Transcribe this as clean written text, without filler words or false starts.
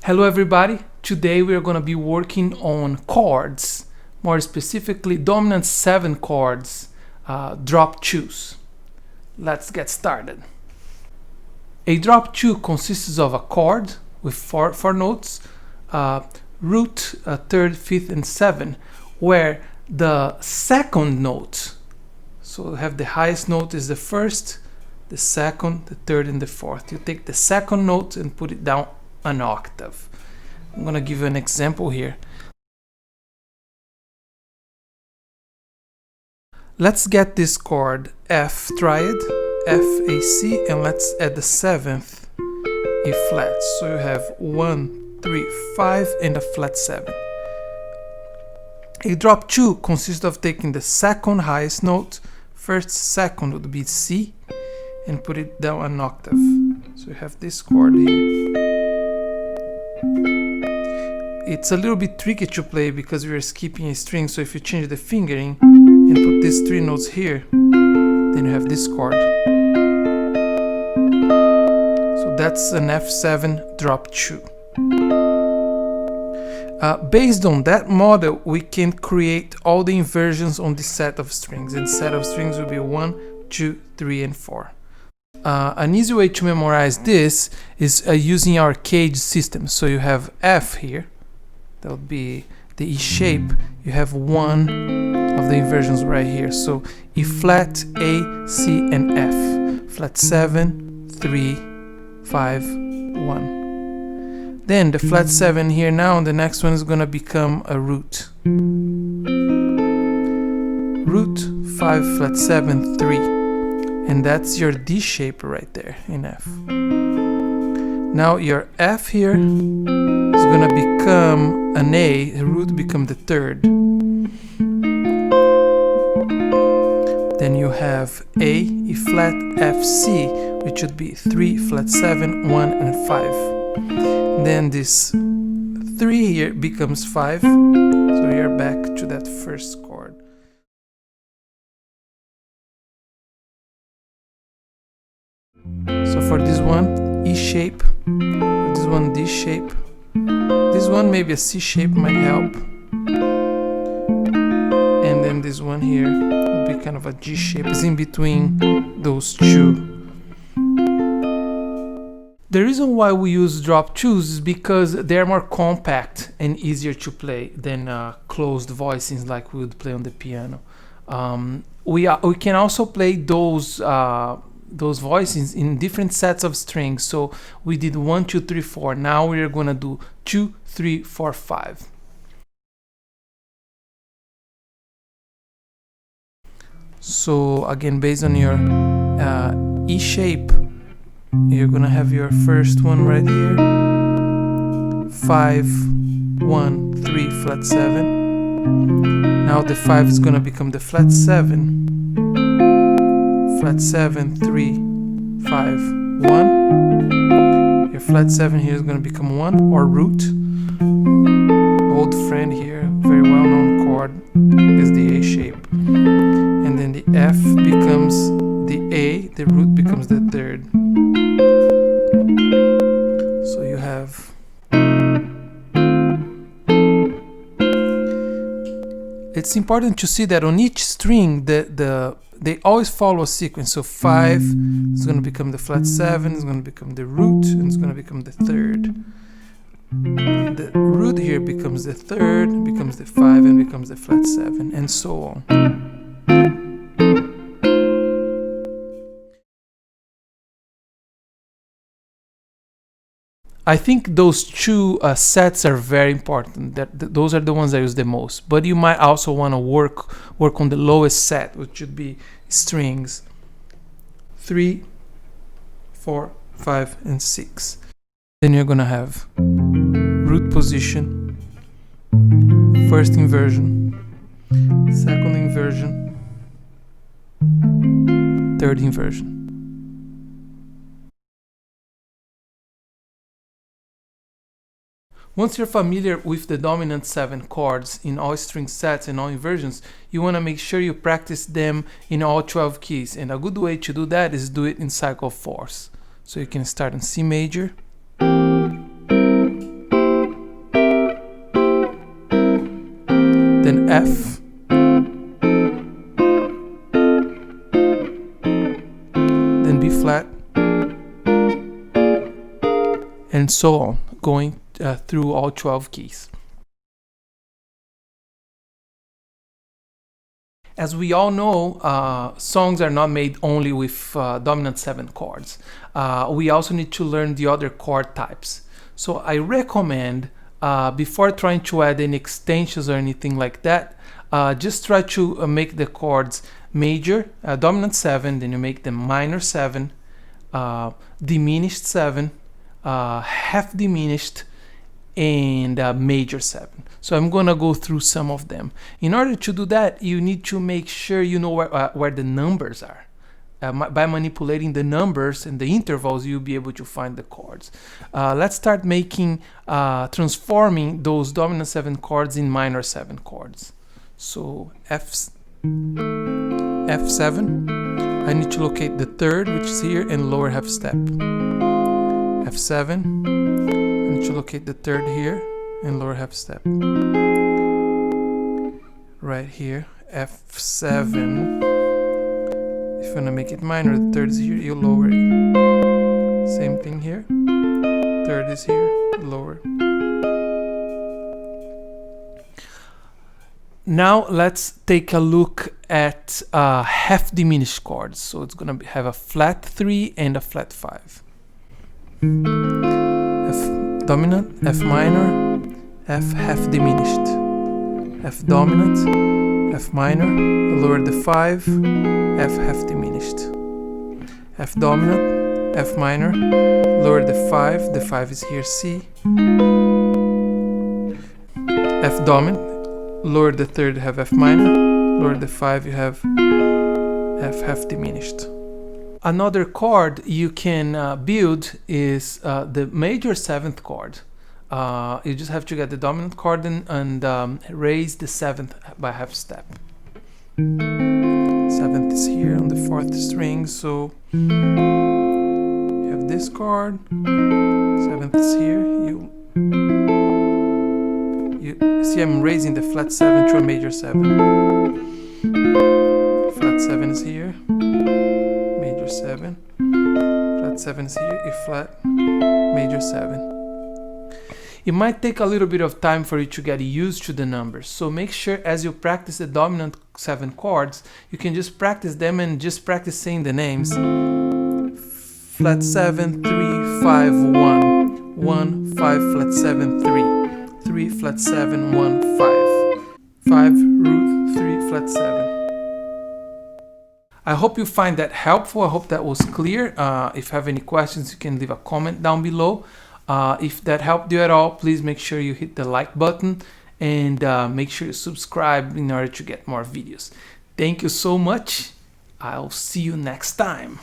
Hello everybody, today we are going to be working on chords, more specifically dominant 7 chords, drop 2s. Let's get started. A drop 2 consists of a chord with four notes, root, third, fifth and 7, where the second note, so we have the highest note is the first, the second, the third and the fourth. You take the second note and put it down an octave. I'm gonna give you an example here. Let's get this chord F triad, F A C, and let's add the 7th E flat. So you have 1, 3, 5 and a flat 7. A drop 2 consists of taking the second highest note, first, second would be C, and put it down an octave. So you have this chord here. It's a little bit tricky to play because we are skipping a string, so if you change the fingering and put these 3 notes here, then you have this chord. So that's an F7 drop 2. Based on that model, we can create all the inversions on this set of strings, and set of strings will be 1, 2, 3 and 4. An easy way to memorize this is using our cage system. So you have F here, that would be the E shape. You have one of the inversions right here. So E flat, A, C and F. Flat 7, 3, 5, 1. Then the flat 7 here now, the next one is going to become a root. Root, 5, flat 7, 3. And that's your D shape right there in F. Now your F here is gonna become an A, the root become the third. Then you have A, E flat, F, C, which would be 3, flat 7, 1 and 5. Then this 3 here becomes 5, so you're back to that first chord. So for this one, E shape, for this one, D shape, this one maybe a C shape might help, and then this one here will be kind of a G shape, it's in between those two. The reason why we use drop 2s is because they're more compact and easier to play than closed voicings like we would play on the piano. We can also play those voicings in different sets of strings. So we did 1, 2, 3, 4. Now we are gonna do 2, 3, 4, 5. So again, based on your E shape, you're gonna have your first one right here. 5, 1, 3, flat 7. Now the 5 is gonna become the flat 7. Flat 7, 3, 5, 1. Your flat 7 here is going to become 1, or root. Old friend here, very well known chord, is the A shape. And then the F becomes the A, the root becomes the third. So you have it's important to see that on each string they always follow a sequence. So 5 is going to become the flat 7, is going to become the root, and it's going to become the third. The root here becomes the third, becomes the 5, and becomes the flat 7, and so on. I think those two sets are very important. Those are the ones I use the most. But you might also want to work on the lowest set, which should be strings 3, 4, 5, and 6. Then you're gonna have root position, first inversion, second inversion, third inversion. Once you're familiar with the dominant 7 chords in all string sets and all inversions, you want to make sure you practice them in all 12 keys. And a good way to do that is do it in cycle 4s. So you can start in C major, then B flat, and so on, going through all 12 keys. As we all know, songs are not made only with dominant 7 chords. We also need to learn the other chord types. So I recommend, before trying to add any extensions or anything like that, just try to make the chords major, dominant 7, then you make them minor 7, diminished 7, half diminished, and major 7. So I'm gonna go through some of them. In order to do that, you need to make sure you know where the numbers are. By manipulating the numbers and the intervals, you'll be able to find the chords. Let's start making, transforming those dominant 7 chords in minor 7 chords. So F7, I need to locate the third, which is here, and lower half step. F7, I need to locate the third here and lower half step. Right here, F7. If you want to make it minor, the third is here, you lower it. Same thing here. Third is here, lower. Now let's take a look at half diminished chords. So it's going to have a flat 3 and a flat 5. F dominant, F minor, F half diminished, F dominant, F minor, lower the 5, F half diminished, F dominant, F minor, lower the 5 is here, C, F dominant, lower the third, have F minor, lower the 5, you have F half diminished. Another chord you can build is the major 7th chord. You just have to get the dominant chord and raise the 7th by half step. 7th is here on the 4th string, so you have this chord, 7th is here, you see I'm raising the flat 7 to a major 7. Flat 7 is here, major 7, flat 7 is here, E flat, major 7. It might take a little bit of time for you to get used to the numbers, so make sure as you practice the dominant 7 chords, you can just practice them and just practice saying the names. Flat 7, 3, 5, 1, 1, 5, flat 7, 3, 3, flat 7, 1, 5, 5, root 3, flat 7. I hope you find that helpful. I hope that was clear. If you have any questions, you can leave a comment down below. If that helped you at all, please make sure you hit the like button and make sure you subscribe in order to get more videos. Thank you so much. I'll see you next time.